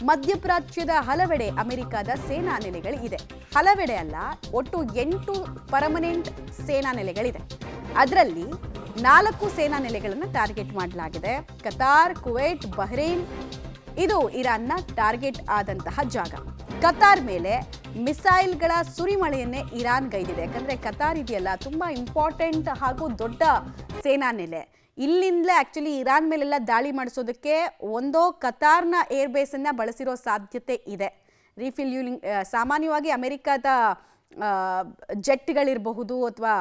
ಮಧ್ಯಪ್ರಾಚ್ಯದ ಹಲವೆಡೆ ಅಮೆರಿಕದ ಸೇನಾ ನೆಲೆಗಳು ಇದೆ. ಹಲವೆಡೆ ಅಲ್ಲ, ಒಟ್ಟು 8 ಪರ್ಮನೆಂಟ್ ಸೇನಾ ನೆಲೆಗಳಿದೆ. ಅದರಲ್ಲಿ 4 ಸೇನಾ ನೆಲೆಗಳನ್ನು ಟಾರ್ಗೆಟ್ ಮಾಡಲಾಗಿದೆ. ಕತಾರ್, ಕುವೈಟ್, ಬಹ್ರೇನ್ ಇದು ಇರಾನ್ನ ಟಾರ್ಗೆಟ್ ಆದಂತಹ ಜಾಗ. ಕತಾರ್ ಮೇಲೆ ಮಿಸೈಲ್ಗಳ ಸುರಿಮಳೆಯನ್ನೇ ಇರಾನ್ ಗೈದಿದೆ. ಯಾಕಂದ್ರೆ ಕತಾರ್ ಇದೆಯಲ್ಲ, ತುಂಬಾ ಇಂಪಾರ್ಟೆಂಟ್ ಹಾಗೂ ದೊಡ್ಡ ಸೇನಾ ನೆಲೆ. ಇಲ್ಲಿಂದಲೇ ಆಕ್ಚುಲಿ ಇರಾನ್ ಮೇಲೆಲ್ಲ ದಾಳಿ ಮಾಡಿಸೋದಕ್ಕೆ ಒಂದೋ ಕತಾರ್ನ ಏರ್ ಬೇಸನ್ನು ಬಳಸಿರೋ ಸಾಧ್ಯತೆ ಇದೆ. ರೀಫ್ಯೂಲಿಂಗ್ ಸಾಮಾನ್ಯವಾಗಿ ಅಮೆರಿಕದ ಜೆಟ್ಗಳಿರಬಹುದು ಅಥವಾ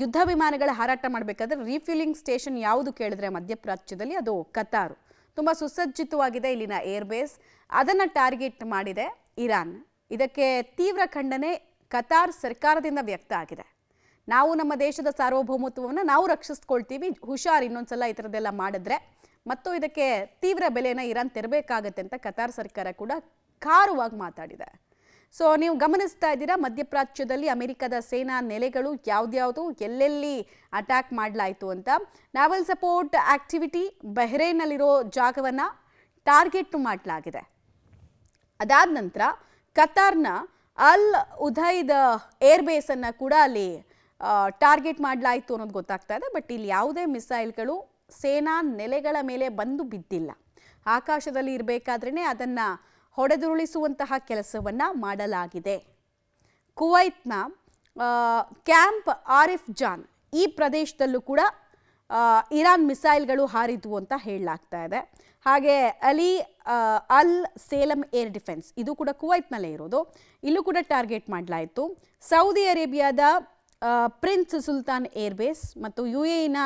ಯುದ್ಧ ವಿಮಾನಗಳ ಹಾರಾಟ ಮಾಡಬೇಕಾದ್ರೆ ರೀಫ್ಯೂಲಿಂಗ್ ಸ್ಟೇಷನ್ ಯಾವುದು ಕೇಳಿದ್ರೆ ಮಧ್ಯಪ್ರಾಚ್ಯದಲ್ಲಿ ಅದು ಕತಾರು. ತುಂಬ ಸುಸಜ್ಜಿತವಾಗಿದೆ ಇಲ್ಲಿನ ಏರ್ ಬೇಸ್. ಅದನ್ನು ಟಾರ್ಗೆಟ್ ಮಾಡಿದೆ ಇರಾನ್. ಇದಕ್ಕೆ ತೀವ್ರ ಖಂಡನೆ ಕತಾರ್ ಸರ್ಕಾರದಿಂದ ವ್ಯಕ್ತ ಆಗಿದೆ. ನಾವು ನಮ್ಮ ದೇಶದ ಸಾರ್ವಭೌಮತ್ವವನ್ನು ನಾವು ರಕ್ಷಿಸ್ಕೊಳ್ತೀವಿ, ಹುಷಾರ್ ಇನ್ನೊಂದ್ಸಲ ಈ ಥರದ್ದೆಲ್ಲ ಮಾಡಿದ್ರೆ ಮತ್ತು ಇದಕ್ಕೆ ತೀವ್ರ ಬೆಲೆಯನ್ನು ಇರಾನ್ ತೆರಬೇಕಾಗತ್ತೆ ಅಂತ ಕತಾರ್ ಸರ್ಕಾರ ಕೂಡ ಖಾರವಾಗಿ ಮಾತಾಡಿದೆ. ಸೊ ನೀವು ಗಮನಿಸ್ತಾ ಇದ್ದೀರಾ, ಮಧ್ಯಪ್ರಾಚ್ಯದಲ್ಲಿ ಅಮೆರಿಕದ ಸೇನಾ ನೆಲೆಗಳು ಯಾವ್ದ್ಯಾವುದು ಎಲ್ಲೆಲ್ಲಿ ಅಟ್ಯಾಕ್ ಮಾಡಲಾಯಿತು ಅಂತ. ನಾವಲ್ ಸಪೋರ್ಟ್ ಆಕ್ಟಿವಿಟಿ ಬಹ್ರೇನ್ನಲ್ಲಿರೋ ಜಾಗವನ್ನು ಟಾರ್ಗೆಟ್ ಮಾಡಲಾಗಿದೆ. ಅದಾದ ನಂತರ ಕತಾರ್ನ ಅಲ್ ಉದೈದ್ ಏರ್ ಬೇಸನ್ನು ಕೂಡ ಅಲ್ಲಿ ಟಾರ್ಗೆಟ್ ಮಾಡಲಾಯಿತು ಅನ್ನೋದು ಗೊತ್ತಾಗ್ತಾ ಇದೆ. ಬಟ್ ಇಲ್ಲಿ ಯಾವುದೇ ಮಿಸೈಲ್ಗಳು ಸೇನಾ ನೆಲೆಗಳ ಮೇಲೆ ಬಂದು ಬಿದ್ದಿಲ್ಲ. ಆಕಾಶದಲ್ಲಿ ಇರಬೇಕಾದ್ರೇ ಅದನ್ನು ಹೊಡೆದುರುಳಿಸುವಂತಹ ಕೆಲಸವನ್ನು ಮಾಡಲಾಗಿದೆ. ಕುವೈತ್ನ ಕ್ಯಾಂಪ್ ಆರಿಫ್ ಜಾನ್ ಈ ಪ್ರದೇಶದಲ್ಲೂ ಕೂಡ ಇರಾನ್ ಮಿಸೈಲ್ಗಳು ಹಾರಿದ್ವು ಅಂತ ಹೇಳಲಾಗ್ತಾ ಇದೆ. ಹಾಗೆ ಅಲಿ ಅಲ್ ಸೇಲಂ ಏರ್ ಡಿಫೆನ್ಸ್ ಇದು ಕೂಡ ಕುವೈತ್ನಲ್ಲೇ ಇರೋದು, ಇಲ್ಲೂ ಕೂಡ ಟಾರ್ಗೆಟ್ ಮಾಡಲಾಯಿತು. ಸೌದಿ ಅರೇಬಿಯಾದ ಪ್ರಿನ್ಸ್ ಸುಲ್ತಾನ್ ಏರ್ ಬೇಸ್ ಮತ್ತು UAEನ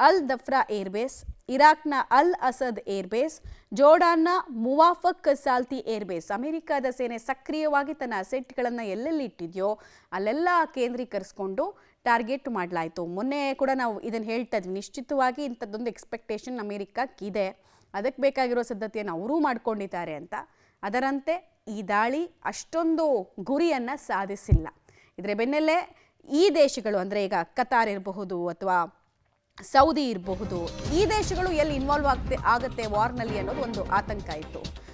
ಅಲ್ ದಫ್ರಾ ಏರ್ ಬೇಸ್, ಇರಾಕ್ನ ಅಲ್ Asad air base, ಜೋರ್ಡಾನ್ನ ಮುವಾಫಕ್ ಸಾಲ್ತಿ air base. ಅಮೆರಿಕದ ಸೇನೆ ಸಕ್ರಿಯವಾಗಿ ತನ್ನ ಅಸೆಟ್ಗಳನ್ನು ಎಲ್ಲೆಲ್ಲಿ ಇಟ್ಟಿದೆಯೋ ಅಲ್ಲೆಲ್ಲ ಕೇಂದ್ರೀಕರಿಸಿಕೊಂಡು ಟಾರ್ಗೆಟ್ ಮಾಡಲಾಯಿತು. ಮೊನ್ನೆ ಕೂಡ ನಾವು ಇದನ್ನು ಹೇಳ್ತಾ ಇದ್ವಿ, ನಿಶ್ಚಿತವಾಗಿ ಇಂಥದ್ದೊಂದು ಎಕ್ಸ್ಪೆಕ್ಟೇಷನ್ ಅಮೆರಿಕಕ್ಕಿದೆ, ಅದಕ್ಕೆ ಬೇಕಾಗಿರೋ ಸಿದ್ಧತೆಯನ್ನು ಅವರೂ ಮಾಡ್ಕೊಂಡಿದ್ದಾರೆ ಅಂತ. ಅದರಂತೆ ಈ ದಾಳಿ ಅಷ್ಟೊಂದು ಗುರಿಯನ್ನು ಸಾಧಿಸಿಲ್ಲ. ಇದರ ಬೆನ್ನಲ್ಲೇ ಈ ದೇಶಗಳು ಅಂದರೆ ಈಗ ಕತಾರ್ ಇರಬಹುದು ಅಥವಾ ಸೌದಿ ಇರಬಹುದು, ಈ ದೇಶಗಳು ಎಲ್ಲಿ ಇನ್ವಾಲ್ವ್ ಆಗುತ್ತೆ ವಾರ್ನಲ್ಲಿ ಅನ್ನೋದು ಒಂದು ಆತಂಕ ಇತ್ತು.